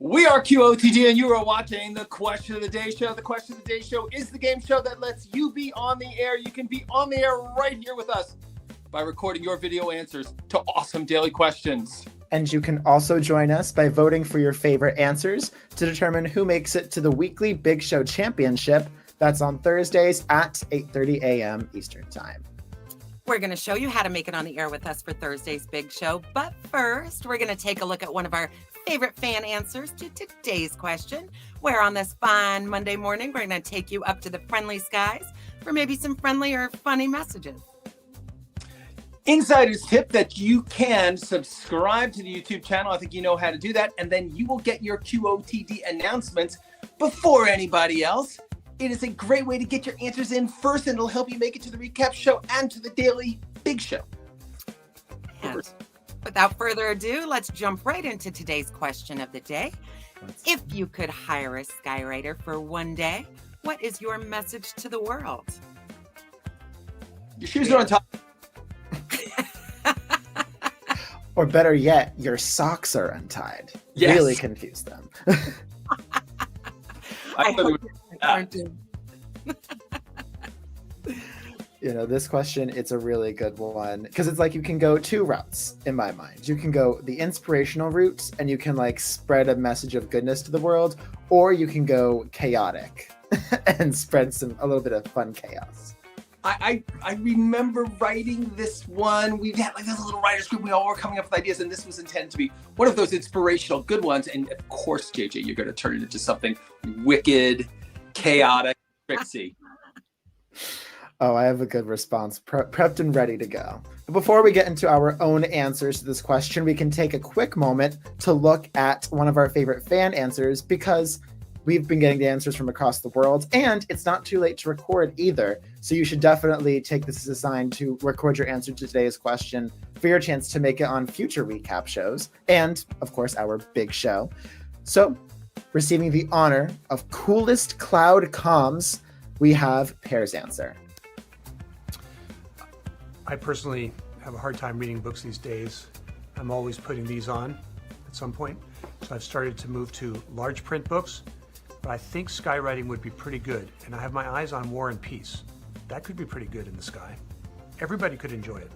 We are QOTD, and you are watching the Question of the Day show. The Question of the Day show is the game show that lets you be on the air. You can be on the air right here with us by recording your video answers to awesome daily questions. And you can also join us by voting for your favorite answers to determine who makes it to the weekly Big Show Championship. That's on Thursdays at 8:30 a.m. Eastern Time. We're going to show you how to make it on the air with us for Thursday's Big Show. But first, we're going to take a look at one of our favorite fan answers to today's question, where on this fine Monday morning, we're going to take you up to the friendly skies for maybe some friendly or funny messages. Insider's tip that you can subscribe to the YouTube channel. I think you know how to do that. And then you will get your QOTD announcements before anybody else. It is a great way to get your answers in first, and it'll help you make it to the recap show and to the daily Big Show. And without further ado, let's jump right into today's question of the day. If you could hire a skywriter for one day, what is your message to the world? Your shoes are on top. Or better yet, your socks are untied. Yes. Really confuse them. I hope aren't you? You know, this question, it's a really good one because it's like you can go two routes in my mind. You can go the inspirational route and you can like spread a message of goodness to the world, or you can go chaotic and spread a little bit of fun chaos. I remember writing this one. We had like this little writers group. We all were coming up with ideas, and this was intended to be one of those inspirational good ones. And of course, JJ, you're going to turn it into something wicked, chaotic, tricksy. Oh, I have a good response, prepped and ready to go. But before we get into our own answers to this question, we can take a quick moment to look at one of our favorite fan answers, because we've been getting the answers from across the world, and it's not too late to record either. So you should definitely take this as a sign to record your answer to today's question for your chance to make it on future recap shows and, of course, our big show. So, receiving the honor of coolest cloud comms, we have Pear's answer. I personally have a hard time reading books these days. I'm always putting these on at some point. So I've started to move to large print books, but I think skywriting would be pretty good. And I have my eyes on War and Peace. That could be pretty good in the sky. Everybody could enjoy it.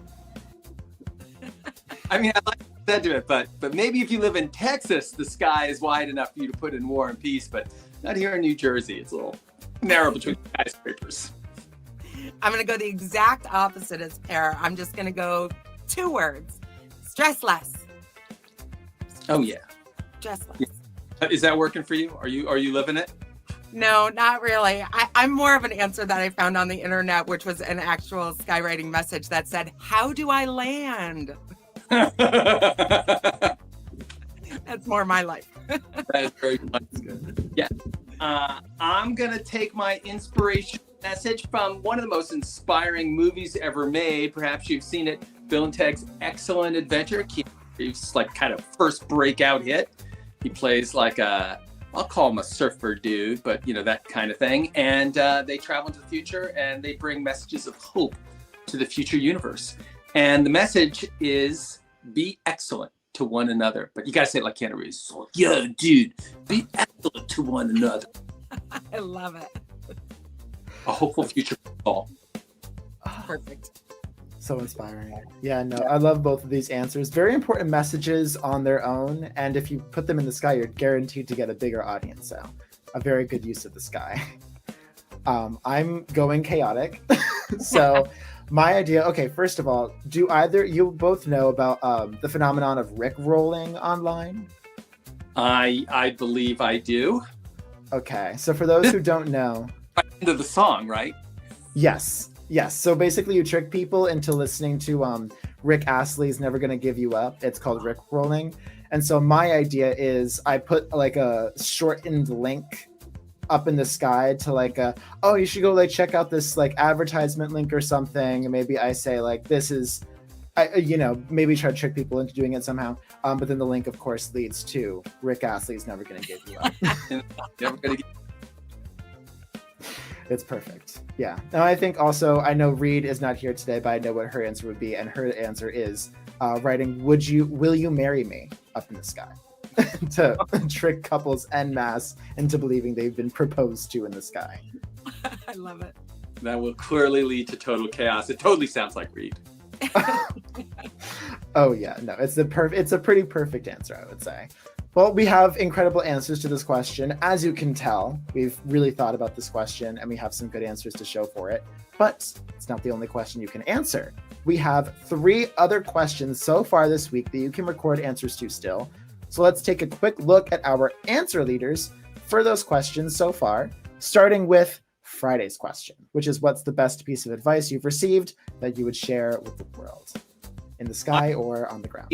I mean, I like that to it, but maybe if you live in Texas, the sky is wide enough for you to put in War and Peace, but not here in New Jersey. It's a little narrow between skyscrapers. I'm going to go the exact opposite as Pear. I'm just going to go two words. Stress less. Oh, yeah. Stress less. Yeah. Is that working for you? Are you living it? No, not really. I'm more of an answer that I found on the internet, which was an actual skywriting message that said, "How do I land?" That's more my life. That is very fun. Yeah. I'm going to take my inspiration message from one of the most inspiring movies ever made. Perhaps you've seen it, Bill and Ted's Excellent Adventure. He's like kind of first breakout hit. He plays like I'll call him a surfer dude, but you know, that kind of thing. And they travel into the future and they bring messages of hope to the future universe. And the message is be excellent to one another. But you got to say it like Keanu Reeves. So, yeah, dude, be excellent to one another. I love it. A hopeful future for all. Perfect. So inspiring. Yeah, no, I love both of these answers. Very important messages on their own. And if you put them in the sky, you're guaranteed to get a bigger audience. So a very good use of the sky. I'm going chaotic. So my idea, okay, first of all, do either you both know about the phenomenon of Rickrolling online? I believe I do. Okay, so for those who don't know. End of the song, right? Yes. So basically you trick people into listening to Rick Astley's Never Gonna Give You Up. It's called Rickrolling. And so my idea is I put like a shortened link up in the sky to like oh, you should go like check out this like advertisement link or something. And maybe I say like this is, maybe try to trick people into doing it somehow. But then the link, of course, leads to Rick Astley's Never Gonna Give You Up. Never gonna give. It's perfect. Yeah. Now I think also, I know Reed is not here today, but I know what her answer would be. And her answer is writing, will you marry me up in the sky? to trick couples en masse into believing they've been proposed to in the sky. I love it. That will clearly lead to total chaos. It totally sounds like Reed. Oh yeah, no, it's a pretty perfect answer, I would say. Well, we have incredible answers to this question. As you can tell, we've really thought about this question and we have some good answers to show for it, but it's not the only question you can answer. We have 3 other questions so far this week that you can record answers to still. So let's take a quick look at our answer leaders for those questions so far, starting with Friday's question, which is what's the best piece of advice you've received that you would share with the world in the sky or on the ground?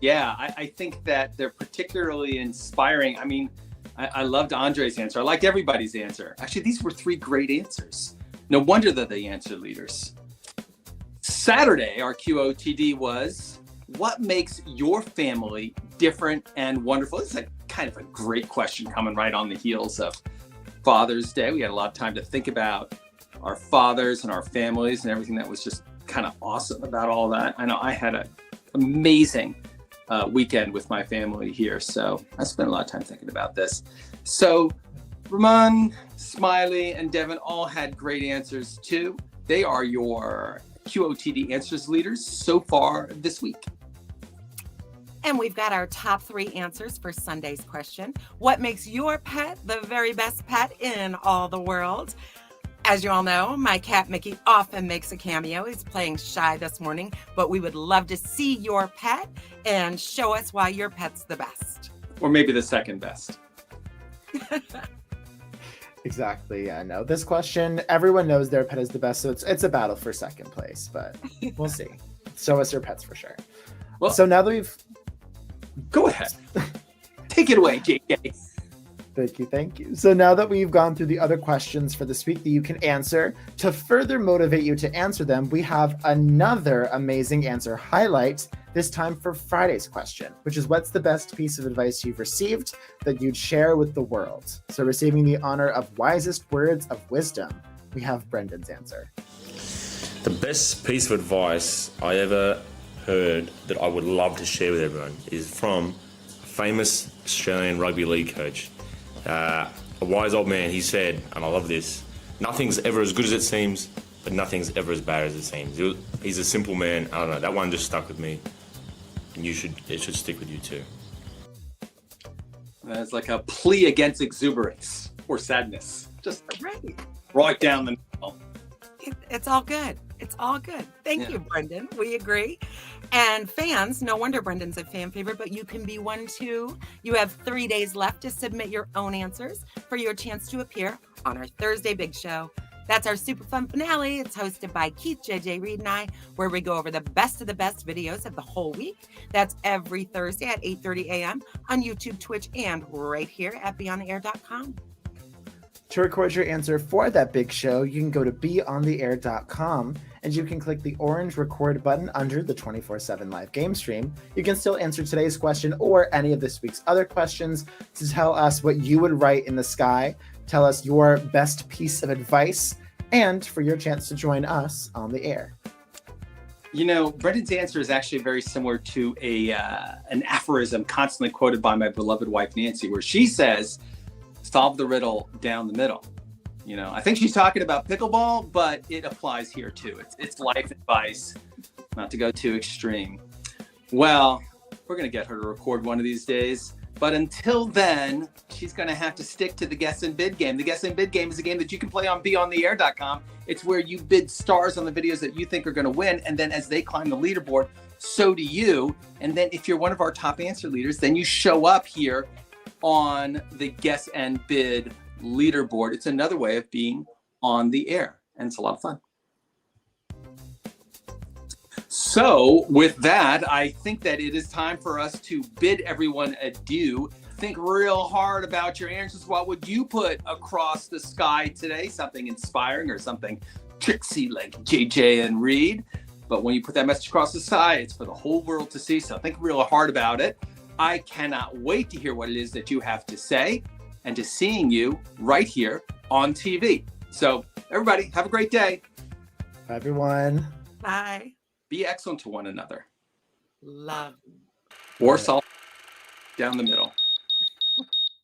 Yeah, I think that they're particularly inspiring. I mean, I loved Andre's answer. I liked everybody's answer. Actually, these were 3 great answers. No wonder they're the answer leaders. Saturday, our QOTD was, what makes your family different and wonderful? This is kind of a great question coming right on the heels of Father's Day. We had a lot of time to think about our fathers and our families and everything that was just kind of awesome about all that. I know I had an amazing weekend with my family here, so I spent a lot of time thinking about this. So Ramon, Smiley, and Devin all had great answers too. They are your QOTD answers leaders so far this week. And we've got our top 3 answers for Sunday's question. What makes your pet the very best pet in all the world? As you all know, my cat Mickey often makes a cameo. He's playing shy this morning, but we would love to see your pet and show us why your pet's the best. Or maybe the second best. Exactly. Yeah, no. This question, everyone knows their pet is the best, so it's a battle for second place, but we'll see. Show us your pets for sure. Well, so now that we've... Go ahead. Take it away, JK. Thank you. So now that we've gone through the other questions for this week that you can answer, to further motivate you to answer them, we have another amazing answer highlight, this time for Friday's question, which is what's the best piece of advice you've received that you'd share with the world? So receiving the honor of wisest words of wisdom, we have Brendan's answer. The best piece of advice I ever heard that I would love to share with everyone is from a famous Australian rugby league coach. A wise old man, he said, and I love this, nothing's ever as good as it seems, but nothing's ever as bad as it seems. He's a simple man. I don't know, that one just stuck with me, and it should stick with you too. That's like a plea against exuberance or sadness. Just right down the middle. It's all good. It's all good. Thank you, Brendan. We agree. And fans, no wonder Brendan's a fan favorite, but you can be one too. You have 3 days left to submit your own answers for your chance to appear on our Thursday Big Show. That's our super fun finale. It's hosted by Keith, JJ, Reed, and I, where we go over the best of the best videos of the whole week. That's every Thursday at 8:30 a.m. on YouTube, Twitch, and right here at beyondtheair.com. To record your answer for that big show, you can go to beyondtheair.com and you can click the orange record button under the 24/7 live game stream. You can still answer today's question or any of this week's other questions to tell us what you would write in the sky, tell us your best piece of advice, and for your chance to join us on the air. You know, Brendan's answer is actually very similar to an aphorism constantly quoted by my beloved wife, Nancy, where she says, solve the riddle down the middle. You know, I think she's talking about pickleball, but it applies here too. It's life advice, not to go too extreme. Well, we're going to get her to record one of these days. But until then, she's going to have to stick to the guess and bid game. The guess and bid game is a game that you can play on beyondtheair.com. It's where you bid stars on the videos that you think are going to win. And then as they climb the leaderboard, so do you. And then if you're one of our top answer leaders, then you show up here on the guess and bid leaderboard. It's another way of being on the air, and it's a lot of fun. So with that, I think that it is time for us to bid everyone adieu. Think real hard about your answers. What would you put across the sky today? Something inspiring or something tricksy like JJ and Reed. But when you put that message across the sky, it's for the whole world to see. So think real hard about it. I cannot wait to hear what it is that you have to say and to seeing you right here on TV. So everybody, have a great day. Bye, everyone. Bye. Be excellent to one another. Love. Or solve. Down the middle.